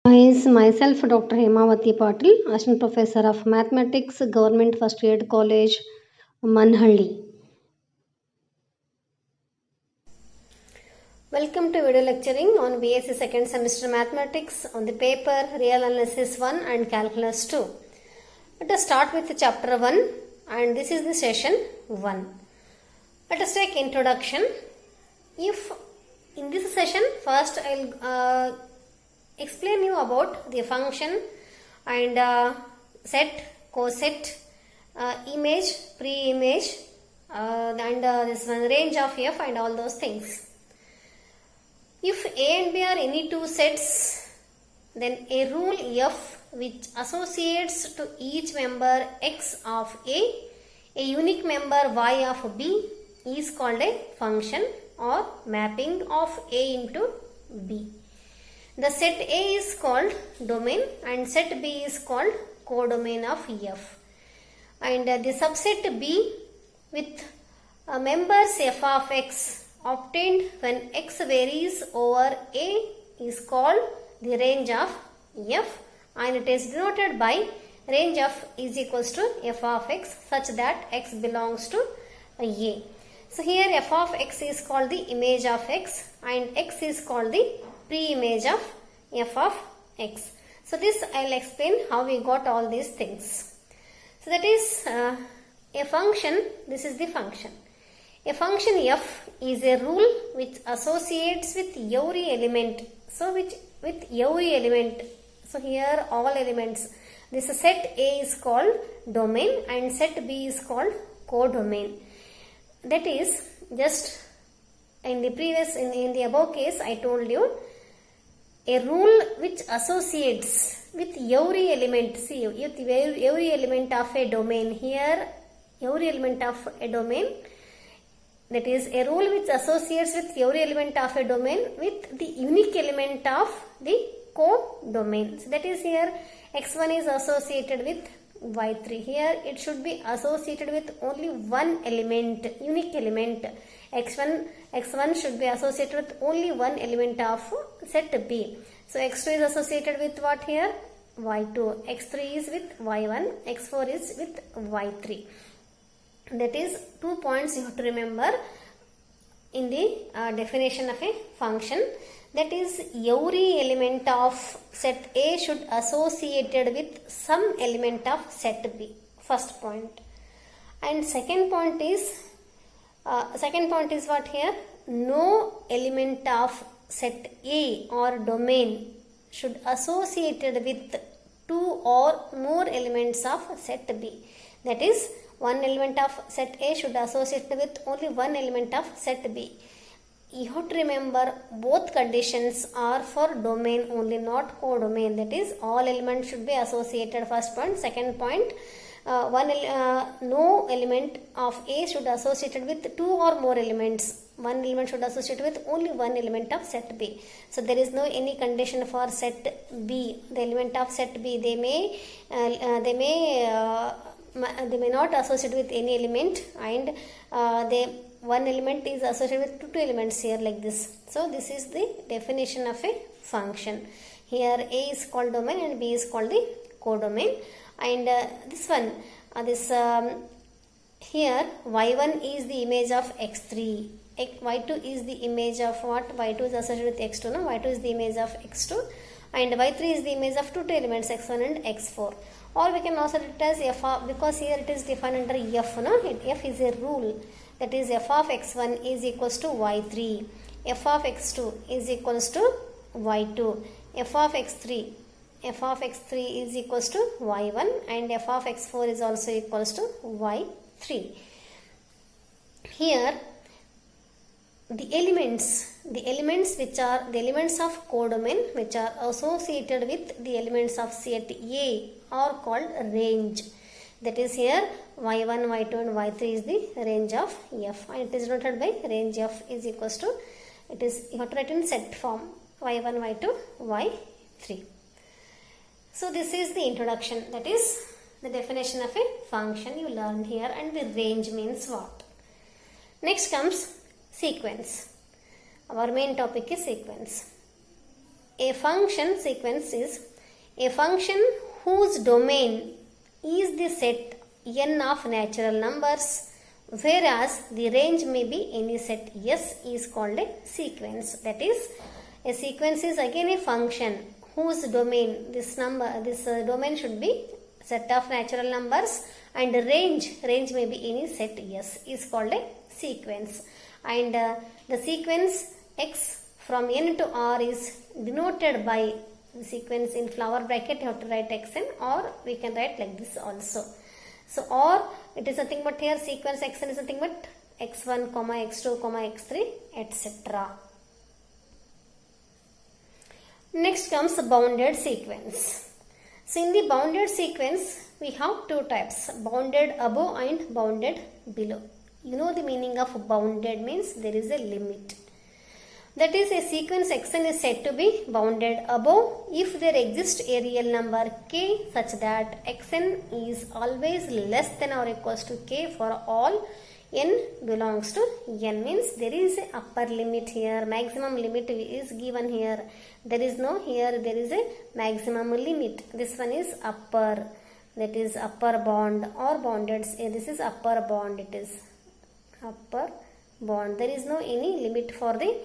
Is myself Dr. Hemavati Patil, Assistant Professor of Mathematics, Government First Grade College, Manhalli. Welcome to video lecturing on BSc Second Semester Mathematics on the paper Real Analysis 1 and Calculus 2. Let us start with Chapter 1 and this is the session 1. Let us take introduction. If in this session first I will explain you about the function and set, coset, image, pre-image and this one range of f and all those things. If A and B are any two sets, then a rule f which associates to each member x of a unique member y of b is called a function or mapping of A into B. The set A is called domain and set B is called codomain of F. And the subset B with members f of x obtained when x varies over A is called the range of f, and it is denoted by range of is equals to f of x such that x belongs to A. So here f of x is called the image of x and x is called the pre-image of f of x. So this I will explain how we got all these things. So that is a function, this is the function. A function f is a rule which associates with every element. So with every element. So here all elements. This set A is called domain and set B is called codomain. That is just in the previous in the above case I told you a rule which associates with every element. See, with every element of a domain. Here every element of a domain, that is a rule which associates with every element of a domain with the unique element of the codomain. So that is here x1 is associated with y3. Here it should be associated with only one element, unique element. x1 should be associated with only one element of set B. So x2 is associated with what here? y2. x3 is with y1. x4 is with y3. That is 2 points you have to remember in the definition of a function. That is every element of set A should associated with some element of set B. First point. And second point is what here? No element of set A or domain should associated with two or more elements of set B. That is one element of set A should associate with only one element of set B. You have to remember both conditions are for domain only, not codomain. That is all elements should be associated. First point. Second point, no element of A should associated with two or more elements. One element should associate with only one element of set B. So there is no any condition for set B. The element of set B they may not associate with any element, and one element is associated with two elements here like this. So this is the definition of a function. Here A is called domain and B is called the codomain. And this one, here y1 is the image of x3. y2 is the image of what? y2 is associated with x2. No, y2 is the image of x2 and y3 is the image of two elements x1 and x4. Or we can also write it as f of, because here it is defined under f. No? F is a rule. That is f of x1 is equals to y3. f of x2 is equals to y2. f of x3 is equals to y1 and f of x4 is also equals to y3. Here the elements which are the elements of codomain which are associated with the elements of set A are called range. That is here y1, y2 and y3 is the range of f, and it is denoted by range f is equals to, it is you have to write in set form y1, y2, y3. So this is the introduction, that is the definition of a function you learned here, and the range means what. Next comes sequence. Our main topic is sequence. a function sequence is a function whose domain is the set n of natural numbers, whereas the range may be any set S is called a sequence. That is, a sequence is again a function whose domain, this domain should be set of natural numbers, and range may be any set S is called a sequence. And the sequence X from n to r is denoted by the sequence in flower bracket. You have to write xn, or we can write like this also. So, or it is nothing but here sequence xn is nothing but x1, x2, x3, etc. Next comes the bounded sequence. So, in the bounded sequence, we have two types, bounded above and bounded below. You know the meaning of bounded means there is a limit. That is, a sequence xn is said to be bounded above if there exists a real number k such that xn is always less than or equals to k for all n belongs to n. Means there is a upper limit here, maximum limit is given here. There is no here, there is a maximum limit. This one is upper, that is upper bound or bounded. This is upper bound, it is upper bound. There is no any limit for the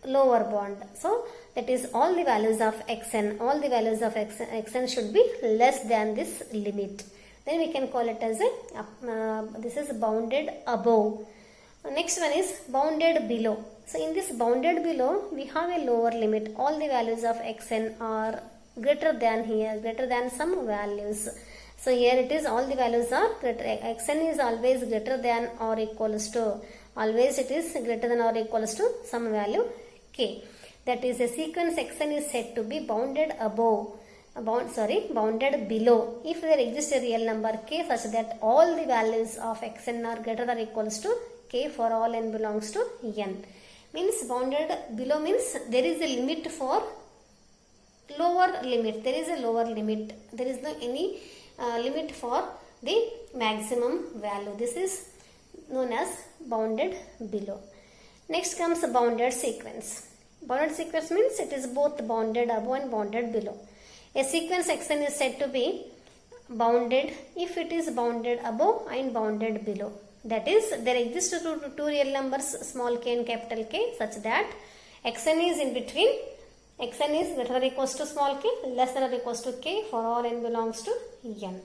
lower bound. So that is all the values of xn, all the values of xn should be less than this limit. Then we can call it as a, this is bounded above. Next one is bounded below. So in this bounded below, we have a lower limit. All the values of xn are greater than here, greater than some values. So here it is all the values are greater. Xn is always greater than or equals to, always it is greater than or equals to some value k. That is, a sequence xn is said to be bounded above, bounded below if there exists a real number k such that all the values of xn are greater than or equals to k for all n belongs to n. Means bounded below means there is a limit for lower limit. There is a lower limit. There is no any limit for the maximum value. This is known as bounded below. Next comes a bounded sequence. Bounded sequence means it is both bounded above and bounded below. A sequence xn is said to be bounded if it is bounded above and bounded below. That is, there exist two real numbers small k and capital K such that xn is in between. Xn is greater than or equals to small k, less than or equals to k for all n belongs to n.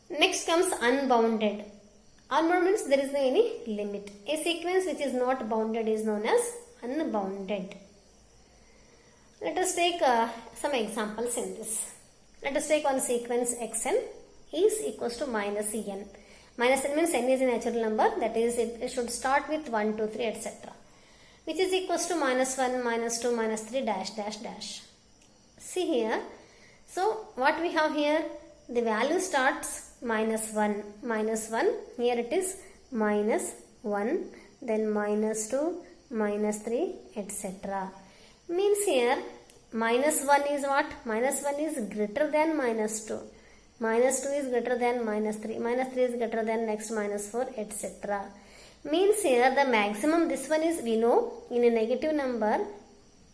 Next comes unbounded. Unbounded means there is no any limit. A sequence which is not bounded is known as unbounded. Let us take some examples in this. Let us take one sequence xn is equals to minus n. Minus n means n is a natural number, that is it should start with 1, 2, 3 etc. Which is equals to minus 1, minus 2, minus 3 dash dash dash. See here. So what we have here, the value starts minus 1, here it is minus 1, then minus 2, minus 3 etc. Means here minus 1 is what? Minus 1 is greater than minus 2. Minus 2 is greater than minus 3. Minus 3 is greater than next minus 4 etc. Means here the maximum, this one is, we know in a negative number,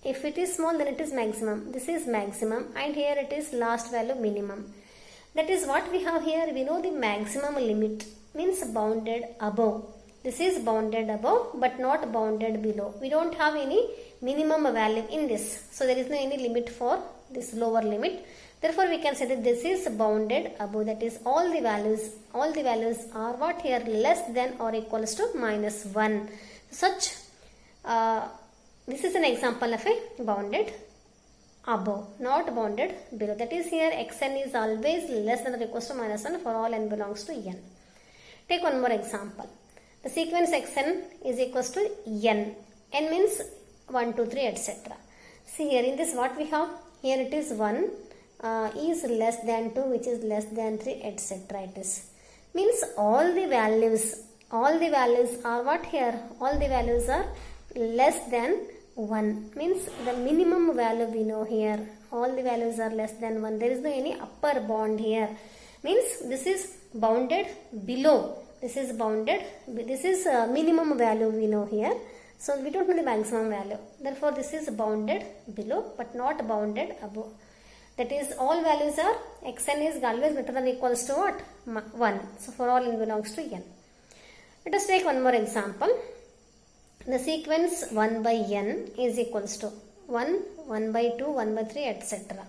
if it is small then it is maximum. This is maximum and here it is last value minimum. That is what we have here. We know the maximum limit means bounded above. This is bounded above but not bounded below. We don't have any minimum value in this. So there is no any limit for this lower limit. Therefore we can say that this is bounded above. That is all the values are what here? Less than or equals to minus 1. Such this is an example of a bounded above, not bounded below. That is here xn is always less than or equals to minus 1 for all n belongs to n. Take one more example. The sequence xn is equals to n. n means 1, 2, 3 etc. See here in this what we have? Here it is 1 is less than 2 which is less than 3 etc. It is. Means all the values are what here? All the values are less than 1. Means the minimum value we know here. All the values are less than 1. There is no any upper bound here. Means this is bounded below. This is bounded. This is minimum value we know here. So we don't know the maximum value. Therefore, this is bounded below but not bounded above. That is, all values are xn is always greater than or equals to what? 1. So for all n belongs to n. Let us take one more example. The sequence 1 by n is equals to 1, 1 by 2, 1 by 3, etc.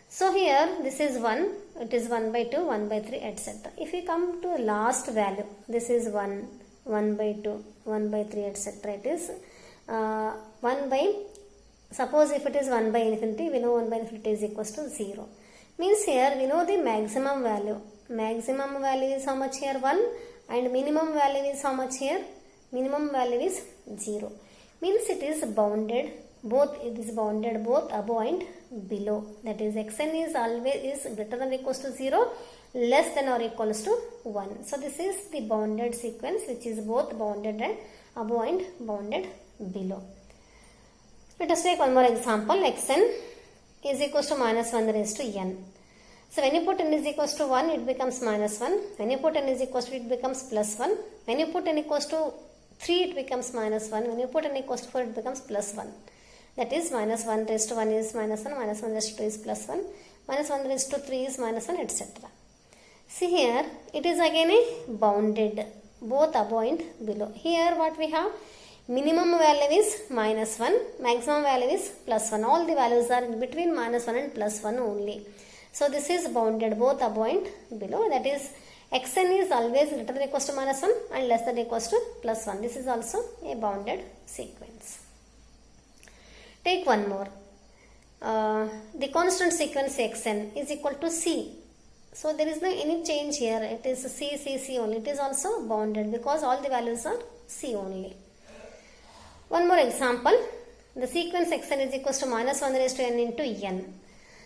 So here this is 1, it is 1 by 2, 1 by 3, etc. If we come to last value, this is 1, 1 by 2, 1 by 3, etc. It is 1 by, suppose if it is 1 by infinity, we know 1 by infinity is equals to 0. Means here we know the maximum value. Maximum value is how much here? 1, and minimum value is how much here? Minimum value is 0. Means it is bounded both, it is bounded both above and below. That is, xn is always greater than or equals to 0, less than or equals to 1. So this is the bounded sequence which is both bounded and above and bounded below. Let us take one more example. Xn is equals to minus 1 raised to n. So when you put n is equals to 1, it becomes minus 1. When you put n is equals to, it becomes plus 1. When you put n equals to 3, it becomes minus 1. When you put n equals to 4, it becomes plus 1. That is, minus 1 raised to 1 is minus 1, minus 1 raised to 2 is plus 1, minus 1 raised to 3 is minus 1, etc. See here, it is again a bounded, both above and below. Here what we have? Minimum value is minus 1, maximum value is plus 1. All the values are in between minus 1 and plus 1 only. So this is bounded both above and below. That is, xn is always greater than or equals to minus 1 and less than or equals to plus 1. This is also a bounded sequence. Take one more. The constant sequence xn is equal to c. So there is no any change here. It is c, c, c only. It is also bounded because all the values are c only. One more example. The sequence xn is equals to minus 1 raised to n into n.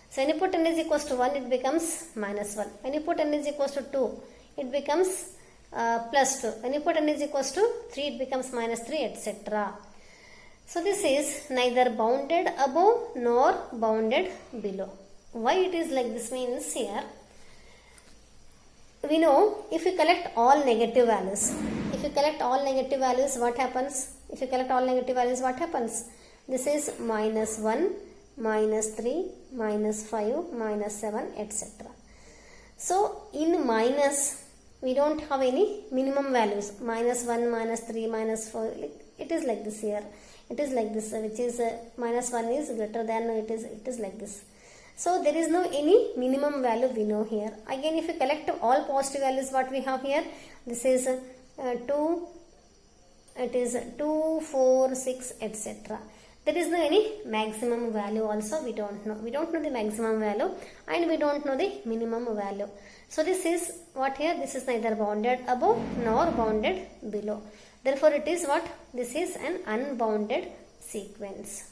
So when you put n is equals to 1, it becomes minus 1. When you put n is equals to 2, it becomes plus 2. When you put n is equals to 3, it becomes minus 3, etc. So this is neither bounded above nor bounded below. Why it is like this means here, we know if you collect all negative values, what happens? If you collect all negative values, what happens? This is minus 1, minus 3, minus 5, minus 7, etc. So in minus, we don't have any minimum values. Minus 1, minus 3, minus 4. It is like this here. It is like this, which is minus 1 is greater than, it is like this. So there is no any minimum value we know here. Again, if you collect all positive values, what we have here? This is 2, it is 2, 4, 6, etc. There is no any maximum value also we don't know. We don't know the maximum value and we don't know the minimum value. So this is what here? This is neither bounded above nor bounded below. Therefore, it is what? This is an unbounded sequence.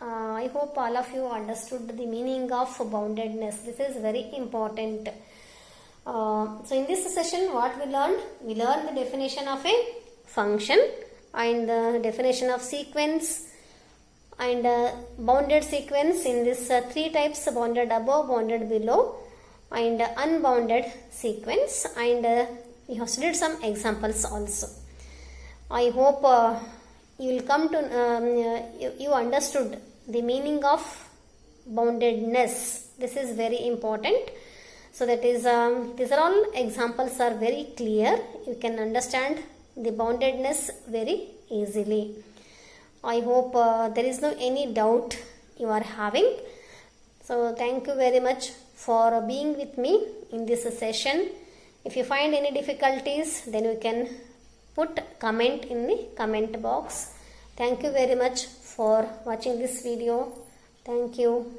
I hope all of you understood the meaning of boundedness. This is very important. So in this session, what we learned? We learned the definition of a function and the definition of sequence and bounded sequence in this three types: bounded above, bounded below, and unbounded sequence. And we have studied some examples also. I hope you will come to you understood the meaning of boundedness. This is very important. So that is these are all examples are very clear. You can understand the boundedness very easily. I hope there is no any doubt you are having. So thank you very much for being with me in this session. If you find any difficulties, then you can put comment in the comment box. Thank you very much for watching this video. Thank you.